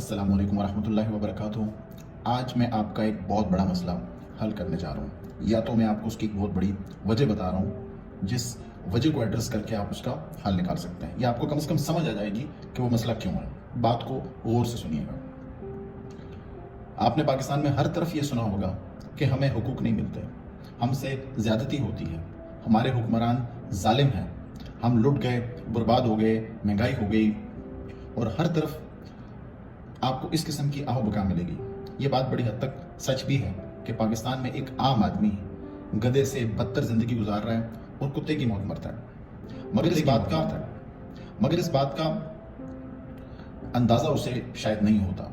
السلام علیکم ورحمۃ اللہ وبرکاتہ۔ آج میں آپ کا ایک بہت بڑا مسئلہ حل کرنے جا رہا ہوں، یا تو میں آپ کو اس کی ایک بہت بڑی وجہ بتا رہا ہوں جس وجہ کو ایڈریس کر کے آپ اس کا حل نکال سکتے ہیں، یا آپ کو کم سے کم سمجھ آ جائے گی کہ وہ مسئلہ کیوں ہے۔ بات کو غور سے سنیے گا۔ آپ نے پاکستان میں ہر طرف یہ سنا ہوگا کہ ہمیں حقوق نہیں ملتے، ہم سے زیادتی ہوتی ہے، ہمارے حکمران ظالم ہیں، ہم لٹ گئے، برباد ہو گئے، مہنگائی ہو گئی، اور ہر طرف آپ کو اس قسم کی آہو بکا ملے گی۔ یہ بات بڑی حد تک سچ بھی ہے کہ پاکستان میں ایک عام آدمی گدھے سے بدتر زندگی گزار رہا ہے اور کتے کی موت مرتا ہے، مگر اس بات کا اندازہ اسے شاید نہیں ہوتا،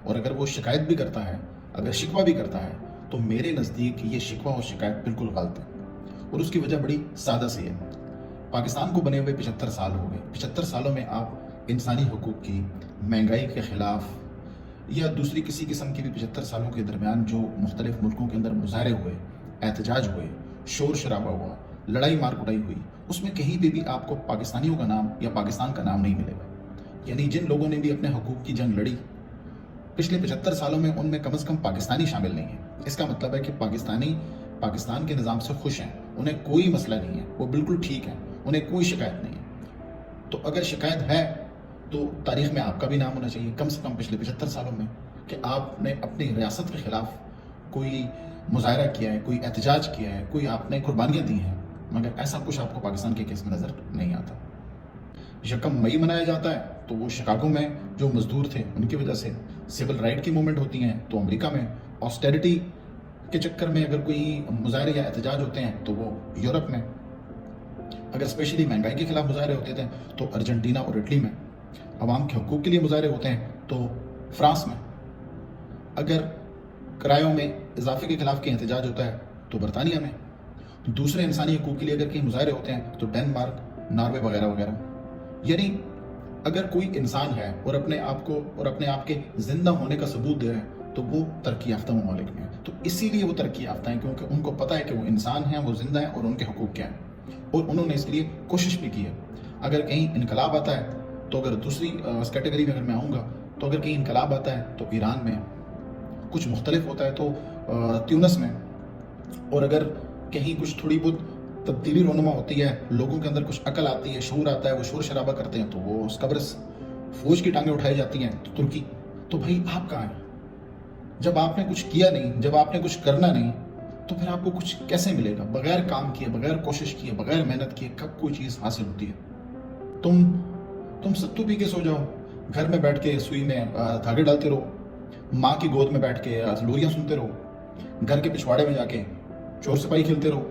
اور اگر وہ شکایت بھی کرتا ہے، اگر شکوہ بھی کرتا ہے، تو میرے نزدیک یہ شکوہ اور شکایت بالکل غلط ہے، اور اس کی وجہ بڑی سادہ سی ہے۔ پاکستان کو بنے ہوئے 75 سال ہو گئے۔ 75 سالوں میں آپ انسانی حقوق کی، مہنگائی کے خلاف، یا دوسری کسی قسم کی بھی 75 سالوں کے درمیان جو مختلف ملکوں کے اندر مظاہرے ہوئے، احتجاج ہوئے، شور شرابہ ہوا، لڑائی مار کٹائی ہوئی، اس میں کہیں بھی آپ کو پاکستانیوں کا نام یا پاکستان کا نام نہیں ملے گا۔ یعنی جن لوگوں نے بھی اپنے حقوق کی جنگ لڑی پچھلے 75 سالوں میں، ان میں کم از کم پاکستانی شامل نہیں ہے۔ اس کا مطلب ہے کہ پاکستانی پاکستان کے نظام سے خوش ہیں، انہیں کوئی مسئلہ نہیں ہے، وہ بالکل ٹھیک ہیں، انہیں کوئی شکایت نہیں ہے۔ تو اگر شکایت ہے تو تاریخ میں آپ کا بھی نام ہونا چاہیے، کم سے کم پچھلے 75 سالوں میں، کہ آپ نے اپنی ریاست کے خلاف کوئی مظاہرہ کیا ہے، کوئی احتجاج کیا ہے، کوئی آپ نے قربانیاں دی ہیں، مگر ایسا کچھ آپ کو پاکستان کے کیس میں نظر نہیں آتا۔ یکم مئی منایا جاتا ہے تو وہ شکاگو میں جو مزدور تھے ان کی وجہ سے، سول رائٹ کی موومنٹ ہوتی ہیں تو امریکہ میں، آسٹیرٹی کے چکر میں اگر کوئی مظاہرے یا احتجاج ہوتے ہیں تو وہ یورپ میں، اگر اسپیشلی مہنگائی کے خلاف مظاہرے ہوتے تھے تو ارجنٹینا اور اٹلی میں، عوام کے حقوق کے لیے مظاہرے ہوتے ہیں تو فرانس میں، اگر کرایوں میں اضافے کے خلاف کے احتجاج ہوتا ہے تو برطانیہ میں، دوسرے انسانی حقوق کے لیے اگر کہیں مظاہرے ہوتے ہیں تو ڈینمارک، ناروے وغیرہ وغیرہ۔ یعنی اگر کوئی انسان ہے اور اپنے آپ کے زندہ ہونے کا ثبوت دے رہے ہیں تو وہ ترقی یافتہ ممالک میں ہیں، تو اسی لیے وہ ترقی یافتہ ہیں کیونکہ ان کو پتہ ہے کہ وہ انسان ہیں، وہ زندہ ہیں، اور ان کے حقوق کیا ہیں، اور انہوں نے اس کے لیے کوشش بھی کی ہے۔ اگر کہیں انقلاب آتا ہے تو اگر دوسری کیٹیگری میں اگر میں آؤں گا تو اگر کہیں انقلاب آتا ہے تو ایران میں، کچھ مختلف ہوتا ہے تو تیونس میں، اور اگر کہیں کچھ تھوڑی بہت تبدیلی رونما ہوتی ہے، لوگوں کے اندر کچھ عقل آتی ہے، شعور آتا ہے، وہ شور شرابہ کرتے ہیں تو وہ اس قبرص، فوج کی ٹانگیں اٹھائی جاتی ہیں تو ترکی۔ تو بھائی آپ کہاں ہیں؟ جب آپ نے کچھ کیا نہیں، جب آپ نے کچھ کرنا نہیں، تو پھر آپ کو کچھ کیسے ملے گا؟ بغیر کام کیے، بغیر کوشش کیے، بغیر محنت کیے کب کوئی چیز حاصل ہوتی ہے؟ تم ستو پی کے سو جاؤ، گھر میں بیٹھ کے سوئی میں دھاگے ڈالتے رہو، ماں کی گود میں بیٹھ کے لوریاں سنتے رہو، گھر کے پچھواڑے میں جا کے چور سپاہی کھیلتے رہو،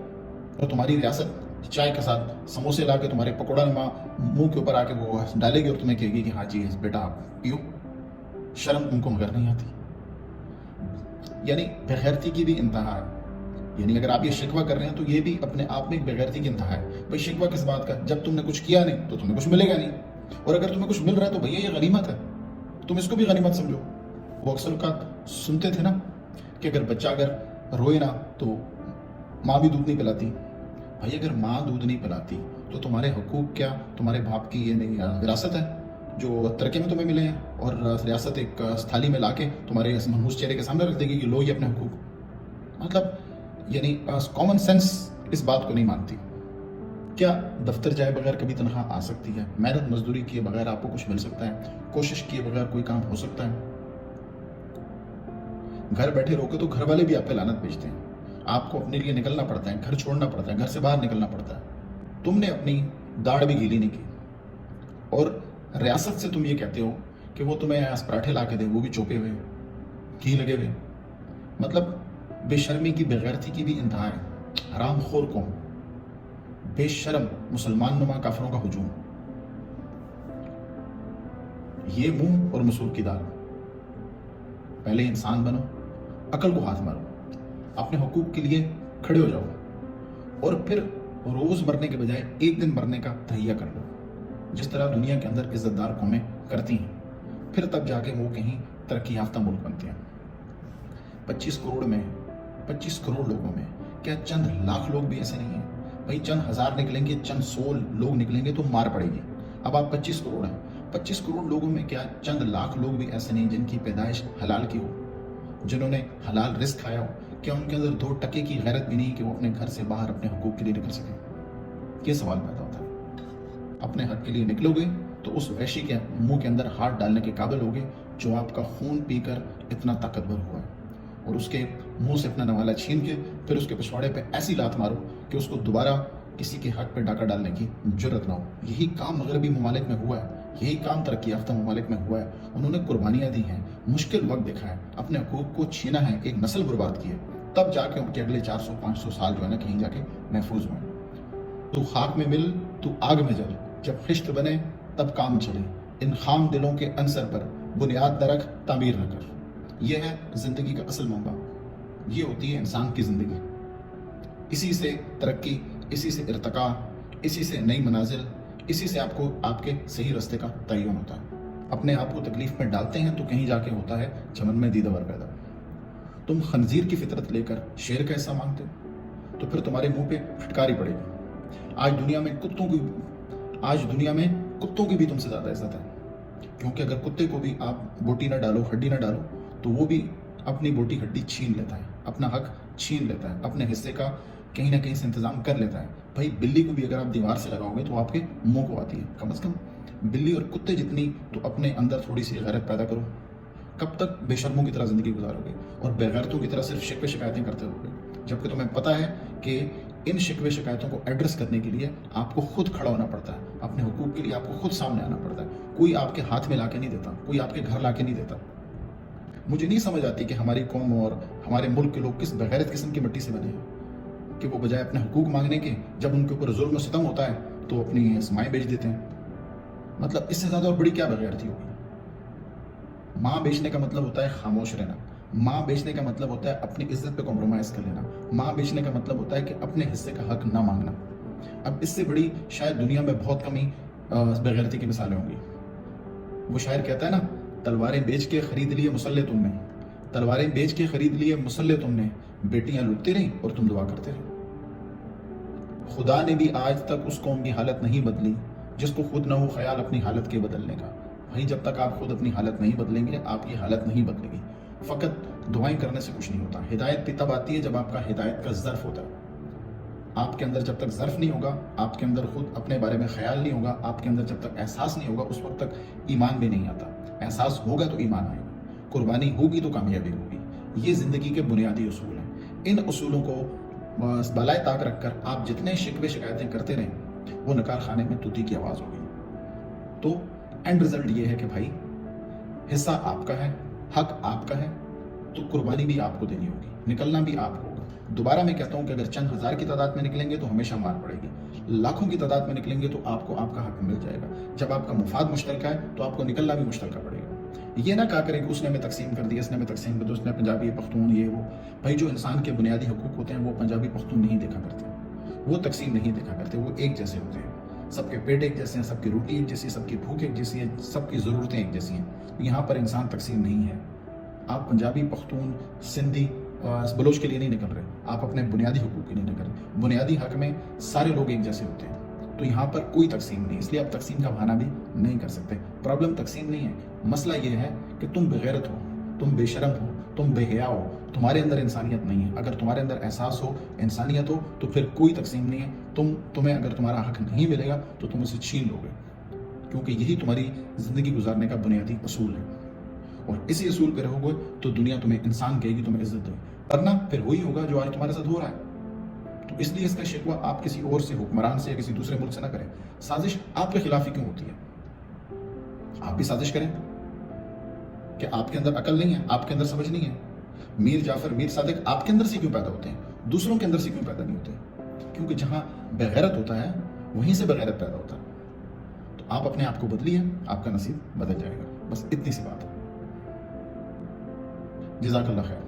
اور تمہاری ریاست چائے کے ساتھ سموسے لا کے تمہارے پکوڑا نما منہ کے اوپر آ کے وہ ڈالے گی اور تمہیں کہے گی کہ ہاں جی بیٹا آپ پیو، شرم تم کو مگر نہیں آتی۔ یعنی بےغیرتی کی بھی انتہا ہے۔ یعنی اگر آپ یہ شکوہ کر رہے ہیں تو یہ بھی اپنے آپ میں ایک بےغیرتی کی انتہا ہے۔ بھائی شکوہ کس بات کا؟ جب تم نے کچھ کیا نہیں تو تمہیں کچھ ملے گا نہیں، اور اگر تمہیں کچھ مل رہا ہے تو بھیا یہ غنیمت ہے، تم اس کو بھی غنیمت سمجھو۔ وہ اکثر اوقات سنتے تھے نا کہ اگر بچہ اگر روئے نا تو ماں بھی دودھ نہیں پلاتی۔ بھائی اگر ماں دودھ نہیں پلاتی تو تمہارے حقوق کیا؟ تمہارے باپ کی یہ نہیں وراثت ہے جو ترکے میں تمہیں ملے ہیں، اور ریاست ایک تھالی میں لا کے تمہارے منحوس چہرے کے سامنے رکھ دے گی کہ لو یہ اپنے حقوق۔ مطلب یعنی کامن سینس اس بات کو نہیں مانتی۔ کیا دفتر جائے بغیر کبھی تنخواہ آ سکتی ہے؟ محنت مزدوری کیے بغیر آپ کو کچھ مل سکتا ہے؟ کوشش کیے بغیر کوئی کام ہو سکتا ہے؟ گھر بیٹھے رہو گے تو گھر والے بھی آپ پہ لعنت بھیجتے ہیں، آپ کو اپنے لیے نکلنا پڑتا ہے، گھر چھوڑنا پڑتا ہے، گھر سے باہر نکلنا پڑتا ہے۔ تم نے اپنی داڑھ بھی گیلی نہیں کی، اور ریاست سے تم یہ کہتے ہو کہ وہ تمہیں پراٹھے لا کے دے، وہ بھی چوپے ہوئے، گھی لگے ہوئے۔ مطلب بے شرمی کی، بےغیرتی کی بھی انتہا ہے۔ حرام خور قوم، بے شرم مسلمان نما کافروں کا ہجوم، یہ منہ اور مسور کی دال۔ پہلے انسان بنو، عقل کو ہاتھ مارو، اپنے حقوق کے لیے کھڑے ہو جاؤ، اور پھر روز مرنے کے بجائے ایک دن مرنے کا تہیہ کر لو، جس طرح دنیا کے اندر عزت دار قومیں کرتی ہیں۔ پھر تب جا کے وہ کہیں ترقی یافتہ ملک بنتے ہیں۔ 25 کروڑ میں، 25 کروڑ لوگوں میں کیا چند لاکھ لوگ بھی ایسے نہیں ہیں؟ بھائی چند ہزار نکلیں گے، چند 100 لوگ نکلیں گے تو مار پڑے گی۔ اب آپ 25 کروڑ ہیں، 25 करोड़ लोगों में क्या चंद लाख लोग भी ऐसे नहीं जिनकी पैदाइश हलाल की हो, जिन्होंने हलाल रिस्क खाया हो? क्या उनके अंदर 2% की गैरत भी नहीं कि वो अपने घर से बाहर अपने हुकूक के लिए निकल सके? ये सवाल पैदा होता है। अपने हक के लिए निकलोगे तो उस वैशी के मुंह के अंदर हाथ डालने के काबिल होगे जो आपका खून पीकर इतना ताकतवर हुआ है, और उसके मुंह से अपना नवाला छीन के फिर उसके पिछवाड़े पे ऐसी लात मारो कि उसको दोबारा किसी के हक पे डाका डालने की जरूरत ना हो। यही काम मगरबी ममालिक में हुआ है, यही काम तरक्की याफ्ता ममालिक में हुआ है। उन्होंने कुर्बानियां दी हैं, मुश्किल वक्त देखा है, अपने हकूक को छीना है, एक नस्ल बर्बाद की है, तब जाके उनके अगले 400-500 साल जो है ना कहीं जाके महफूज हुए। तू खाक में मिल, तू आग में जल, जब खिश्त बने तब काम चले, इन खाम दिलों के अंसर पर बुनियाद न रख, तामीर न कर। यह है जिंदगी का असल मंबा, ये होती है इंसान की जिंदगी। इसी से तरक्की, इसी से इर्तका, इसी से नई मनाजिल, इसी से आपको आपके सही रास्ते का तयन होता है। अपने आप को तकलीफ में डालते हैं तो कहीं जाके होता है चमन में दीदावर पैदा। तुम खंजीर की फितरत लेकर शेर का हिस्सा मांगते हो तो फिर तुम्हारे मुंह पे फटकारी पड़ेगी। आज दुनिया में कुत्तों की भी तुमसे ज्यादा इज्जत है, क्योंकि अगर कुत्ते को भी आप बोटी ना डालो, हड्डी ना डालो, तो वो भी अपनी बोटी हड्डी छीन लेता है, अपना हक छीन लेता है, अपने हिस्से का कहीं ना कहीं से इंतजाम कर लेता है। भाई बिल्ली को भी अगर आप दीवार से लगाओगे तो आपके मुंह को आती है। कम से कम बिल्ली और कुत्ते जितनी तो अपने अंदर थोड़ी सी गैरत पैदा करो। कब तक बेशर्मों की तरह जिंदगी गुजारोगे और बेगैरतों की तरह सिर्फ शिकवे शिकायतें करते रहोगे, जबकि तुम्हें पता है कि इन शिकवे शिकायतों को एड्रेस करने के लिए आपको खुद खड़ा होना पड़ता है, अपने हुकूक के लिए आपको खुद सामने आना पड़ता है। कोई आपके हाथ में लाके नहीं देता, कोई आपके घर लाके नहीं देता। मुझे नहीं समझ आती कि हमारी कौम और हमारे मुल्क के लोग किस बेगैरत किस्म की मिट्टी से बने हैं कि वो बजाय अपने हुकूक मांगने के, जब उनके ऊपर जुल्म और सितम होता है तो अपनी समाएं बेच देते हैं। मतलब इससे ज्यादा और बड़ी क्या बेगैरती होगी? माँ बेचने का मतलब होता है खामोश रहना, माँ बेचने का मतलब होता है अपनी इज्जत पे कॉम्प्रोमाइज कर लेना, माँ बेचने का मतलब होता है कि अपने हिस्से का हक ना मांगना। अब इससे बड़ी शायद दुनिया में बहुत कम ही बेगैरती की मिसालें होंगी। वो शायर कहता है ना, तलवारें बेच के खरीद लिए मुसल्ले तुमने, तलवारें बेच के खरीद लिए मुसल्ले तुमने, बेटियां लुटती रही और तुम दुआ करते रहे। खुदा ने भी आज तक उस कौम की हालत नहीं बदली जिसको खुद ना हो ख्याल अपनी हालत के बदलने का। भाई जब तक आप खुद अपनी हालत नहीं बदलेंगे, आपकी हालत नहीं बदलेगी। फकत दुआएं करने से कुछ नहीं होता। हिदायत भी तब आती है जब आपका हिदायत का ज़र्फ होता है। आपके अंदर जब तक ज़र्फ नहीं होगा, आपके अंदर खुद अपने बारे में ख्याल नहीं होगा, आपके अंदर जब तक एहसास नहीं होगा, उस वक्त तक ईमान भी नहीं आता। एहसास होगा तो ईमान आएगा, कुर्बानी होगी तो कामयाबी होगी। ये ज़िंदगी के बुनियादी उसूल हैं। इन उसूलों को बलाए ताक रखकर आप जितने शिकवे शिकायतें करते रहें, वो नकार खाने में तूती की आवाज़ होगी। तो एंड रिजल्ट ये है कि भाई हिस्सा आपका है, हक आपका है, तो कुर्बानी भी आपको देनी होगी, निकलना भी आपको होगा। दोबारा मैं कहता हूं कि अगर चंद हज़ार की तादाद में निकलेंगे तो हमेशा मार पड़ेगी, लाखों की तादाद में निकलेंगे तो आपको आपका हक मिल जाएगा। जब आपका मुफाद मुश्तरका है तो आपको निकलना भी मुश्तरका पड़ेगा। ये ना कहा करें कि उसने हमें तकसीम कर दिया, इसने हमें तकसीम कर दिया, उसने पंजाबी पख्तून ये वो। भाई जो इंसान के बुनियादी हकूक होते हैं वो पंजाबी पख्तून नहीं देखा करते, वो तकसीम नहीं देखा करते, वो एक जैसे होते हैं। सबके पेट एक जैसे हैं, सबकी रोटी एक जैसी, सबकी भूख एक जैसी है, सबकी ज़रूरतें एक जैसी हैं। यहाँ पर इंसान तकसीम नहीं है। आप पंजाबी, पख्तून, सिंधी, बलोच के लिए नहीं निकल रहे, आप अपने बुनियादी हुकूक के लिए निकल रहे। बुनियादी हक में सारे लोग एक जैसे होते हैं, तो यहाँ पर कोई तकसीम नहीं, इसलिए आप तकसीम का बहाना भी नहीं कर सकते। प्रॉब्लम तकसीम नहीं है, मसला ये है कि तुम बेगैरत हो, तुम बेशरम हो, तुम बेहया हो, तुम्हारे अंदर इंसानियत नहीं है। अगर तुम्हारे अंदर एहसास हो, इंसानियत हो, तो फिर कोई तकसीम नहीं है। तुम्हें अगर तुम्हारा हक नहीं मिलेगा तो तुम उसे छीन लोगे, क्योंकि यही तुम्हारी ज़िंदगी गुजारने का बुनियादी असूल है। और इसी असूल पे रहोगे तो दुनिया तुम्हें इंसान कहेगी, तुम्हें इज्जत देगी। वरना फिर वही होगा जो आज तुम्हारे साथ हो रहा है। तो इसलिए इसका शिकवा आप किसी और से, हुक्मरान से या किसी दूसरे मुल्क से ना करें। साजिश आपके खिलाफ ही क्यों होती है? आप भी साजिश करें कि आपके अंदर अकल नहीं है, आपके अंदर समझ नहीं है। मीर जाफर, मीर सादिक आपके अंदर से क्यों पैदा होते हैं, दूसरों के अंदर से क्यों पैदा नहीं होते? क्योंकि जहां बेगैरत होता है वहीं से बेगैरत पैदा होता है। तो आप अपने आप को बदलिए, आपका नसीब बदल जाएगा। बस इतनी सी बात है। जज़ाकल्लाह खैर।